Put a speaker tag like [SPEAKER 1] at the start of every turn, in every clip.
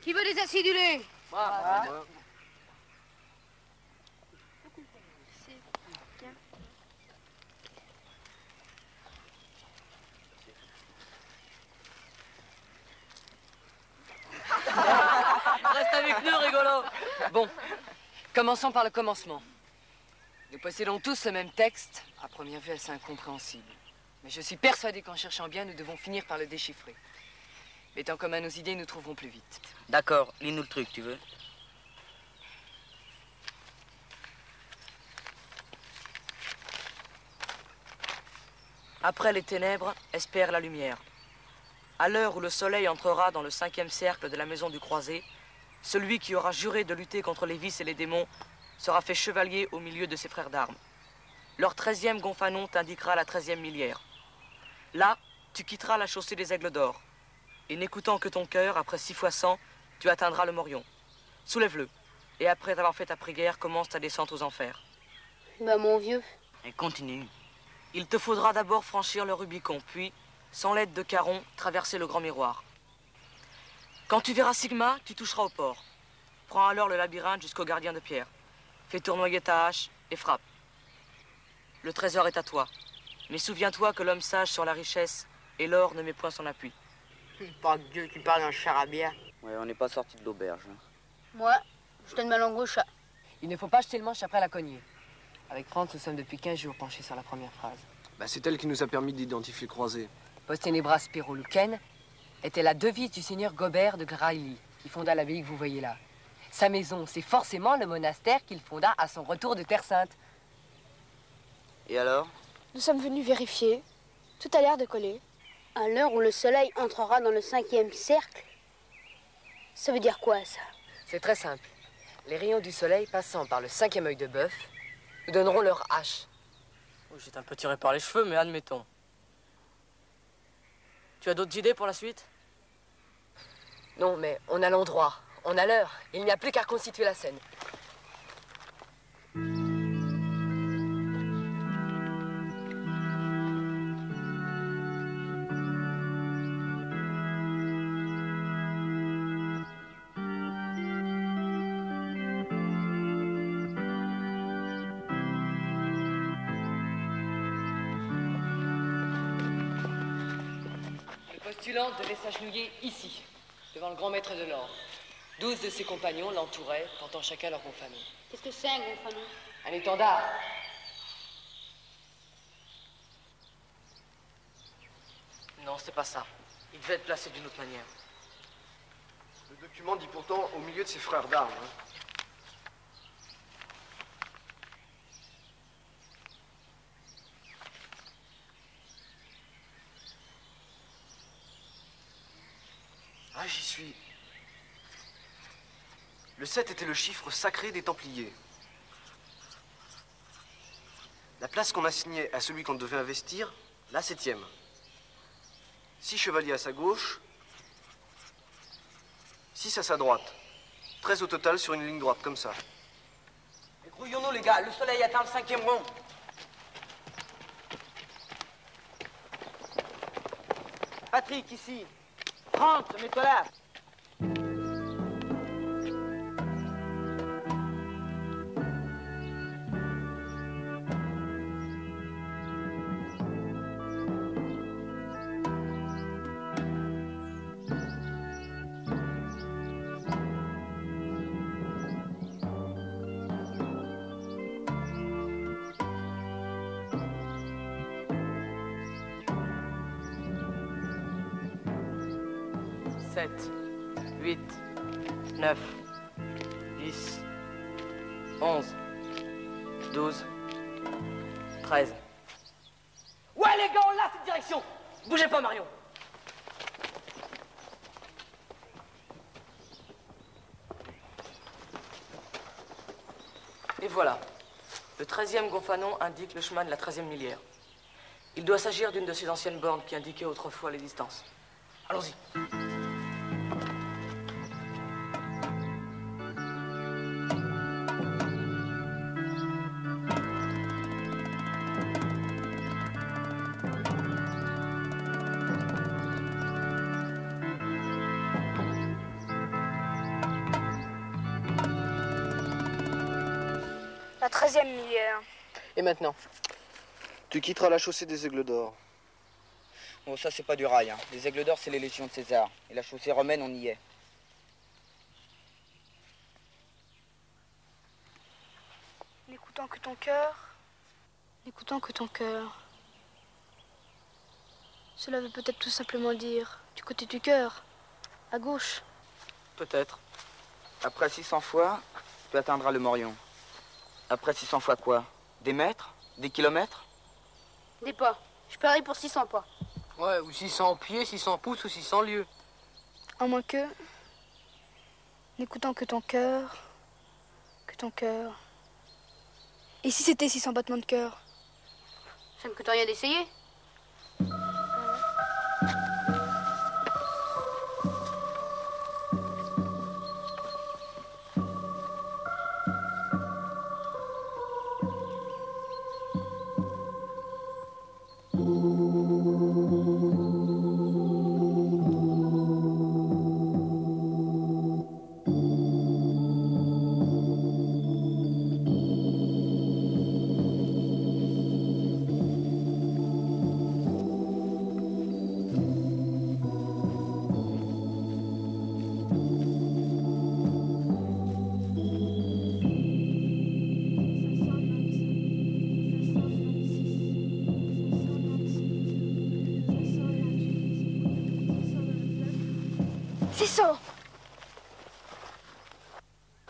[SPEAKER 1] Qui veut des acidulés?
[SPEAKER 2] Moi.
[SPEAKER 3] Reste avec nous, rigolo. Bon, commençons par le commencement. Nous possédons tous le même texte. À première vue, assez incompréhensible. Mais je suis persuadé qu'en cherchant bien, nous devons finir par le déchiffrer. Mettant commun nos idées, nous trouverons plus vite.
[SPEAKER 2] D'accord, lis-nous le truc, tu veux?
[SPEAKER 4] Après les ténèbres, espère la lumière. À l'heure où le soleil entrera dans le 5e cercle de la maison du croisé, celui qui aura juré de lutter contre les vices et les démons sera fait chevalier au milieu de ses frères d'armes. Leur 13e gonfanon t'indiquera la 13e millière. Là, tu quitteras la chaussée des Aigles d'Or. Et n'écoutant que ton cœur, après 6 fois 100, tu atteindras le morion. Soulève-le. Et après avoir fait ta prière, commence ta descente aux enfers.
[SPEAKER 1] Bah mon vieux.
[SPEAKER 2] Et continue.
[SPEAKER 4] Il te faudra d'abord franchir le Rubicon, puis, sans l'aide de Charon, traverser le grand miroir. Quand tu verras Sigma, tu toucheras au port. Prends alors le labyrinthe jusqu'au gardien de pierre. Fais tournoyer ta hache et frappe. Le trésor est à toi. Mais souviens-toi que l'homme sage sur la richesse et l'or ne met point son appui.
[SPEAKER 5] Par Dieu, tu parles d'un charabia.
[SPEAKER 2] Ouais, on n'est pas sorti de l'auberge. Hein.
[SPEAKER 1] Moi, je donne ma langue au chat.
[SPEAKER 3] Il ne faut pas jeter le manche après la cognée. Avec Franz, nous sommes depuis 15 jours penchés sur la première phrase.
[SPEAKER 6] Bah, c'est elle qui nous a permis d'identifier le croisé.
[SPEAKER 3] Postenebras Spiroluken était la devise du seigneur Gobert de Grailly, qui fonda l'abbaye que vous voyez là. Sa maison, c'est forcément le monastère qu'il fonda à son retour de Terre Sainte.
[SPEAKER 2] Et alors?
[SPEAKER 7] Nous sommes venus vérifier. Tout a l'air de coller.
[SPEAKER 1] À l'heure où le soleil entrera dans le 5e cercle, ça veut dire quoi, ça?
[SPEAKER 3] C'est très simple. Les rayons du soleil passant par le 5e œil de bœuf nous donneront leur hache.
[SPEAKER 4] Oh, j'étais un peu tiré par les cheveux, mais admettons. Tu as d'autres idées pour la suite?
[SPEAKER 3] Non, mais on a l'endroit, on a l'heure. Il n'y a plus qu'à reconstituer la scène. Le postulant devait s'agenouiller ici, devant le grand maître de l'or. 12 de ses compagnons l'entouraient, portant chacun leur gonfanon.
[SPEAKER 1] Qu'est-ce que c'est un gonfanon?
[SPEAKER 3] Un étendard.
[SPEAKER 4] Non, c'est pas ça. Il devait être placé d'une autre manière.
[SPEAKER 6] Le document dit pourtant au milieu de ses frères d'armes. Hein. Ah, j'y suis. Le 7 était le chiffre sacré des Templiers. La place qu'on assignait à celui qu'on devait investir, la 7e. 6 chevaliers à sa gauche, 6 à sa droite. 13 au total sur une ligne droite, comme ça.
[SPEAKER 2] Grouillons-nous, les gars, le soleil atteint le 5e rond. Patrick, ici. Franz, mets-toi là.
[SPEAKER 4] 7, 8, 9, 10, 11, 12, 13.
[SPEAKER 2] Ouais, les gars, on l'a, cette direction.
[SPEAKER 4] Bougez pas, Marion. Et voilà. Le 13e gonfanon indique le chemin de la 13e millière. Il doit s'agir d'une de ces anciennes bornes qui indiquaient autrefois les distances. Allons-y.
[SPEAKER 7] La 13e millière.
[SPEAKER 2] Et maintenant?
[SPEAKER 6] Tu quitteras la chaussée des Aigles d'Or.
[SPEAKER 2] Bon, ça, c'est pas du rail. Hein. Les Aigles d'Or, c'est les légions de César. Et la chaussée romaine, on y est.
[SPEAKER 7] N'écoutant que ton cœur. N'écoutant que ton cœur. Cela veut peut-être tout simplement dire du côté du cœur, à gauche.
[SPEAKER 2] Peut-être. Après 600 fois, tu atteindras le Morion. Après 600 fois quoi? Des mètres? Des kilomètres?
[SPEAKER 1] Des pas. Je parie pour 600 pas.
[SPEAKER 5] Ouais, ou 600 pieds, 600 pouces ou 600 lieues.
[SPEAKER 7] À moins que, n'écoutant que ton cœur, que ton cœur. Et si c'était 600 battements de cœur?
[SPEAKER 1] Ça ne coûte rien d'essayer.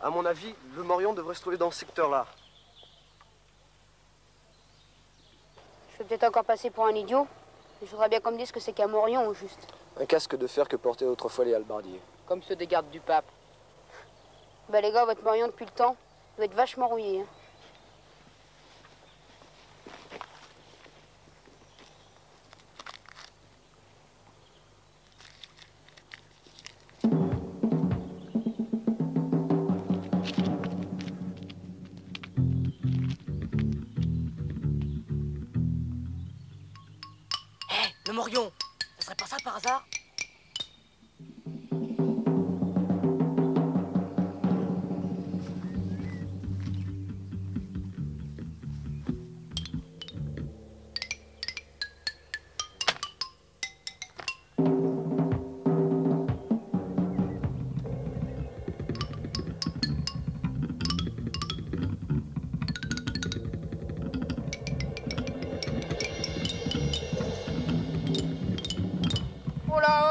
[SPEAKER 6] À mon avis, le Morion devrait se trouver dans ce secteur-là.
[SPEAKER 1] Je vais peut-être encore passer pour un idiot, mais je voudrais bien qu'on me dise que c'est qu'un Morion au juste.
[SPEAKER 6] Un casque de fer que portaient autrefois les hallebardiers.
[SPEAKER 5] Comme ceux des gardes du pape.
[SPEAKER 1] Bah les gars, votre Morion depuis le temps doit être vachement rouillé. Hein.
[SPEAKER 4] Le Morion, ce serait pas ça par hasard?
[SPEAKER 1] Oh là,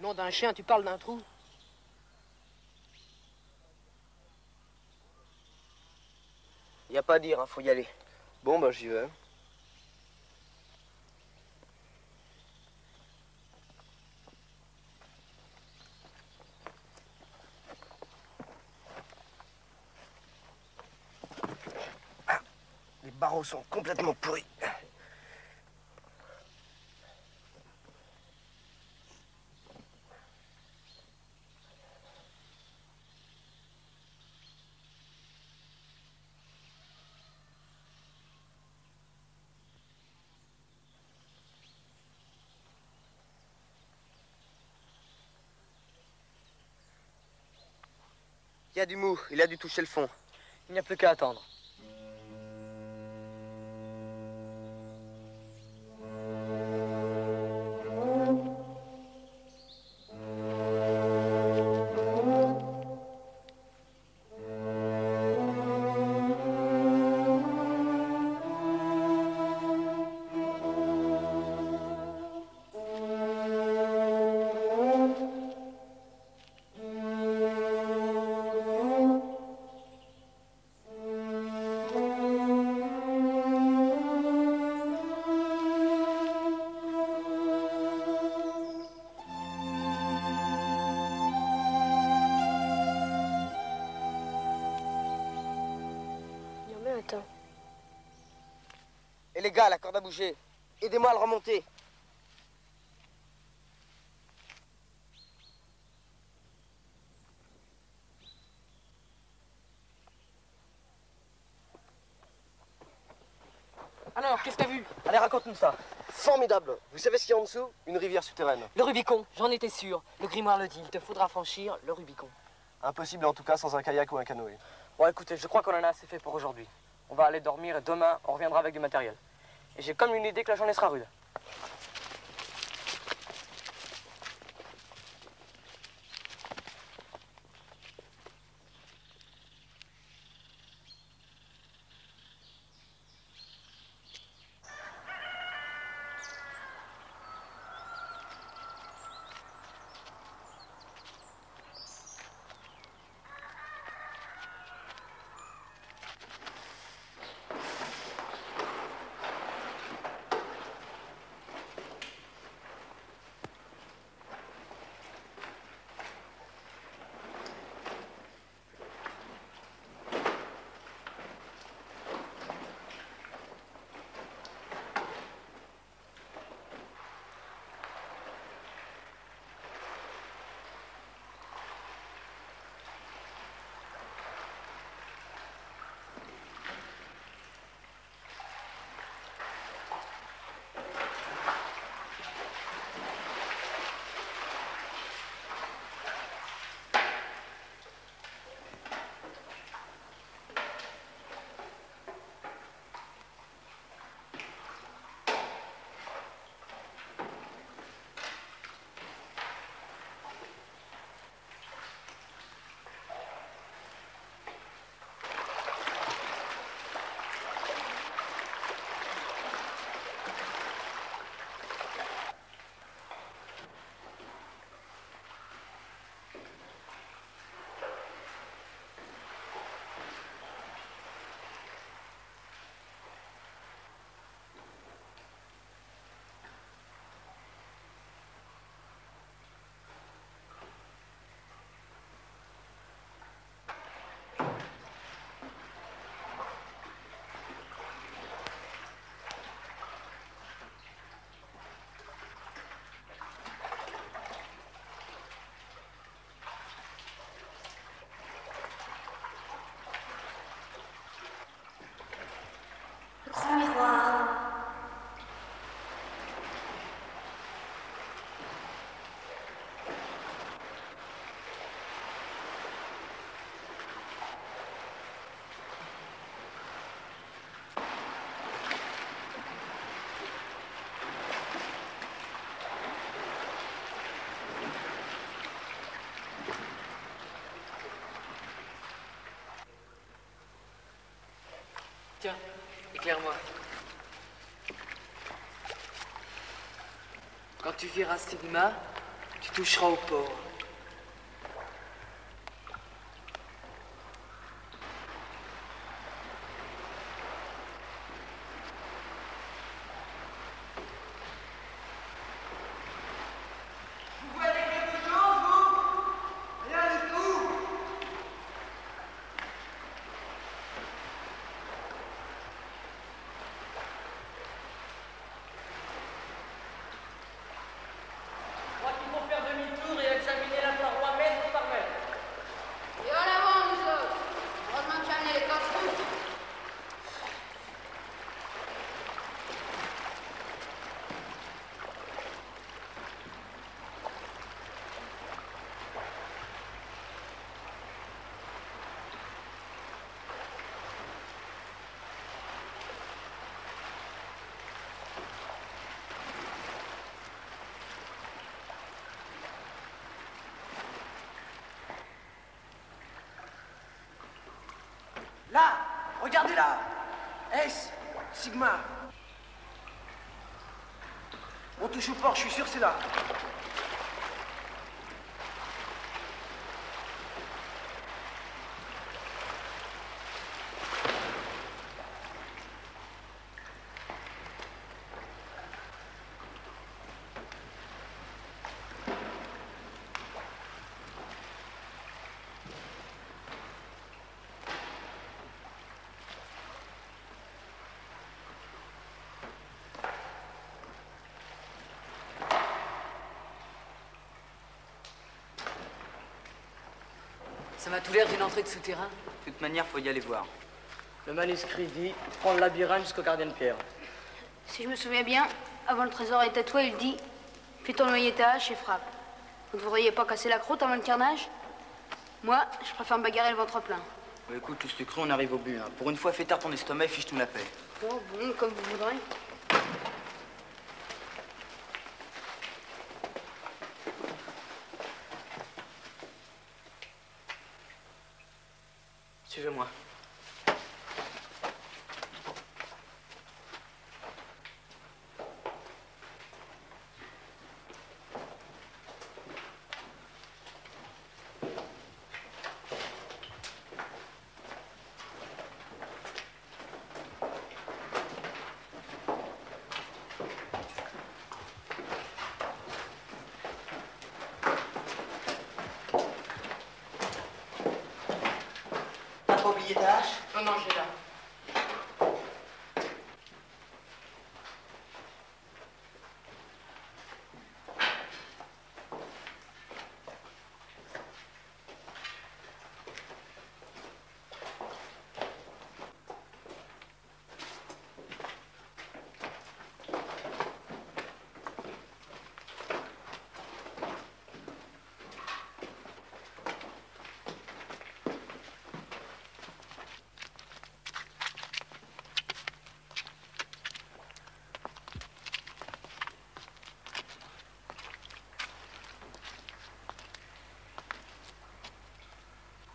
[SPEAKER 5] Nom d'un chien, tu parles d'un trou.
[SPEAKER 6] Y a pas à dire, hein, faut y aller. Bon, ben j'y vais. Ah, les barreaux sont complètement pourris. Il y a du mou, il a dû toucher le fond.
[SPEAKER 4] Il n'y a plus qu'à attendre.
[SPEAKER 6] Et les gars, la corde a bougé. Aidez-moi à le remonter.
[SPEAKER 3] Alors, qu'est-ce que t'as vu?
[SPEAKER 4] Allez, raconte-nous ça.
[SPEAKER 6] Formidable. Vous savez ce qu'il y a en dessous? Une rivière souterraine.
[SPEAKER 3] Le Rubicon, j'en étais sûr. Le grimoire le dit, il te faudra franchir le Rubicon.
[SPEAKER 6] Impossible en tout cas sans un kayak ou un canoë.
[SPEAKER 4] Bon, écoutez, je crois qu'on en a assez fait pour aujourd'hui. On va aller dormir et demain, on reviendra avec du matériel. Et j'ai comme une idée que la journée sera rude.
[SPEAKER 3] Tiens, éclaire-moi. Quand tu verras Stigma,
[SPEAKER 6] Tu toucheras au port. Là, regardez là. S, Sigma. On touche au port, je suis sûr c'est là.
[SPEAKER 3] Ça m'a tout l'air d'une entrée de souterrain.
[SPEAKER 2] De toute manière, faut y aller voir.
[SPEAKER 4] Le manuscrit dit prendre le labyrinthe jusqu'au gardien de pierre.
[SPEAKER 1] Si je me souviens bien, avant le trésor est tatoué, il dit « Fais tournoyer ta hache et frappe ». Vous ne voudriez pas casser la croûte avant le carnage? Moi, je préfère me bagarrer le ventre plein.
[SPEAKER 2] Écoute, tout ce cru, on arrive au but. Hein. Pour une fois, fais taire ton estomac et fiche-nous la paix.
[SPEAKER 1] Bon, comme vous voudrez.
[SPEAKER 4] Suivez-moi.
[SPEAKER 2] T'as pas oublié ta hache?
[SPEAKER 3] Non, non, je l'ai là.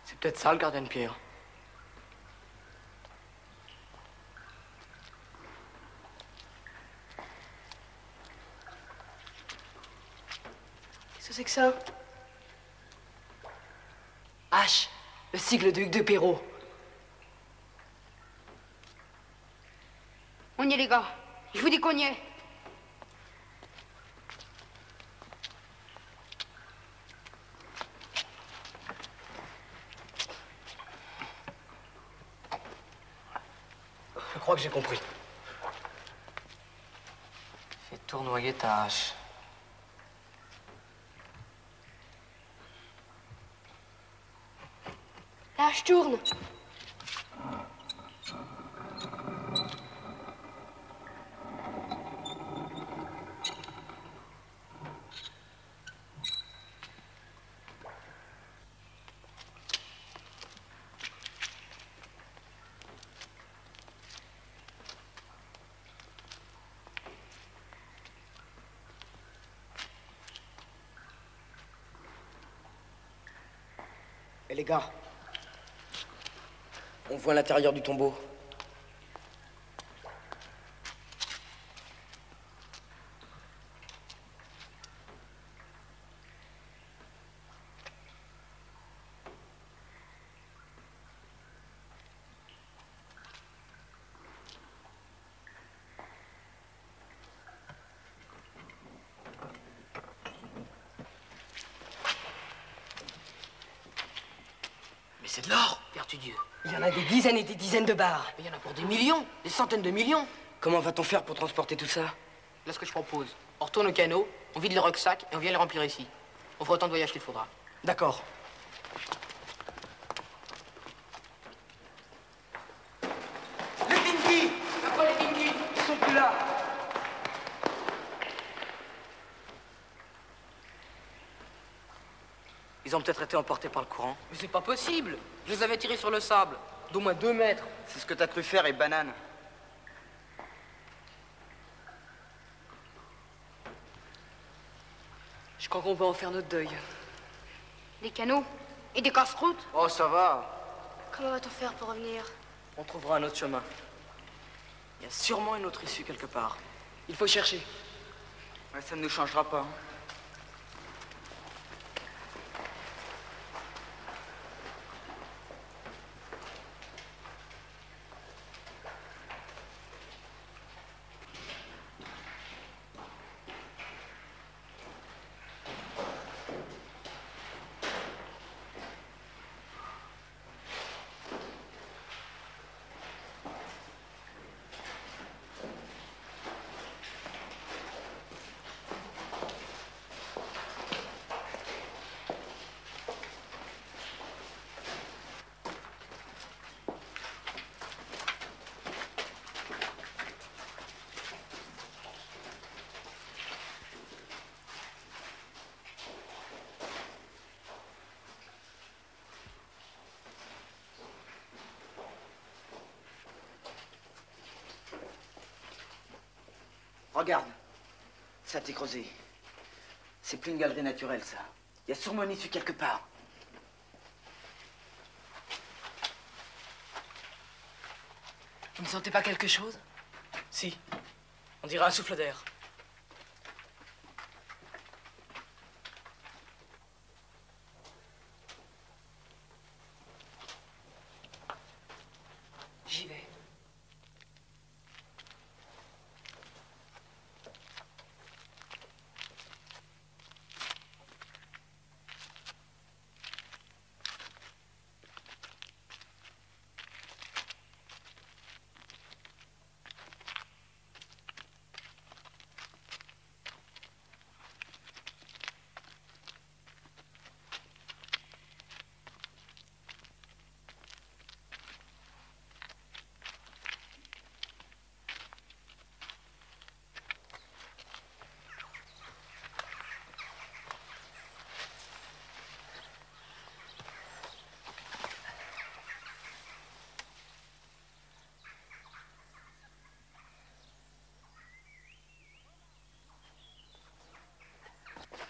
[SPEAKER 4] C'est peut-être ça le gardien de pierre.
[SPEAKER 7] Qu'est-ce que c'est que ça?
[SPEAKER 3] H, le sigle de Hugues de Perrault.
[SPEAKER 1] On y est, les gars. Je vous dis qu'on y est.
[SPEAKER 4] Je crois que j'ai compris. Fais tournoyer ta hache.
[SPEAKER 7] Là, je tourne.
[SPEAKER 4] Et les gars, on voit l'intérieur du tombeau.
[SPEAKER 5] de l'or?
[SPEAKER 3] Vertu Dieu. Il y en a des dizaines et des dizaines de barres.
[SPEAKER 5] Mais il y en a pour des millions, des centaines de millions.
[SPEAKER 3] Comment va-t-on faire pour transporter tout ça?
[SPEAKER 5] Là, ce que je propose, on retourne au canot, on vide les rucksacks et on vient les remplir ici. On fera autant de voyages qu'il faudra.
[SPEAKER 3] D'accord.
[SPEAKER 2] Les Pinky!
[SPEAKER 5] Pourquoi les Pinky?
[SPEAKER 2] Ils sont plus là!
[SPEAKER 4] Ils ont peut-être été emportés par le courant.
[SPEAKER 5] Mais c'est pas possible. Je les avais tirés sur le sable, d'au moins 2 mètres.
[SPEAKER 2] C'est ce que t'as cru faire, et banane.
[SPEAKER 3] Je crois qu'on peut en faire notre deuil.
[SPEAKER 1] Des canots et des casse-croûtes.
[SPEAKER 6] Oh, ça va.
[SPEAKER 7] Comment va-t-on faire pour revenir?
[SPEAKER 4] On trouvera un autre chemin. Il y a sûrement une autre issue quelque part.
[SPEAKER 3] Il faut chercher.
[SPEAKER 2] Ouais, ça ne nous changera pas. Hein. Regarde, ça a été creusé. C'est plus une galerie naturelle, ça. Il y a sûrement une issue quelque part.
[SPEAKER 3] Vous ne sentez pas quelque chose?
[SPEAKER 4] Si. On dirait un souffle d'air.
[SPEAKER 3] J'y vais.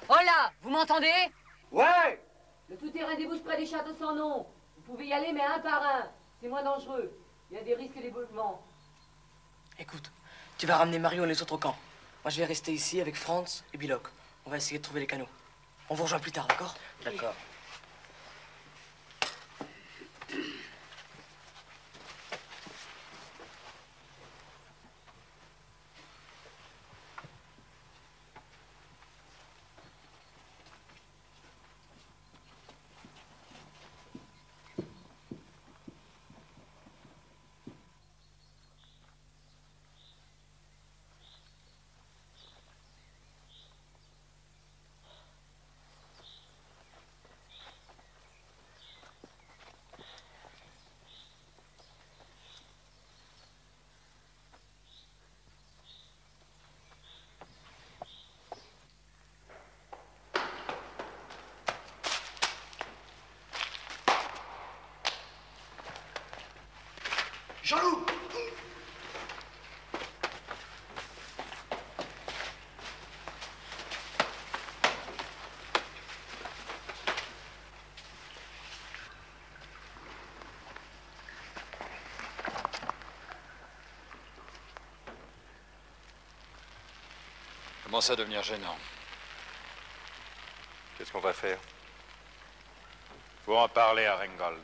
[SPEAKER 3] Hola, vous m'entendez?
[SPEAKER 2] Ouais!
[SPEAKER 3] Le souterrain débouche près des châteaux sans nom. Vous pouvez y aller, mais un par un. C'est moins dangereux. Il y a des risques d'éboulement.
[SPEAKER 4] Écoute, tu vas ramener Mario et les autres au camp. Moi, je vais rester ici avec Franz et Biloc. On va essayer de trouver les canaux. On vous rejoint plus tard, d'accord?
[SPEAKER 2] D'accord.
[SPEAKER 6] Jean-Loup!
[SPEAKER 8] Commence à devenir gênant.
[SPEAKER 9] Qu'est-ce qu'on va faire?
[SPEAKER 8] Faut en parler à Rengold.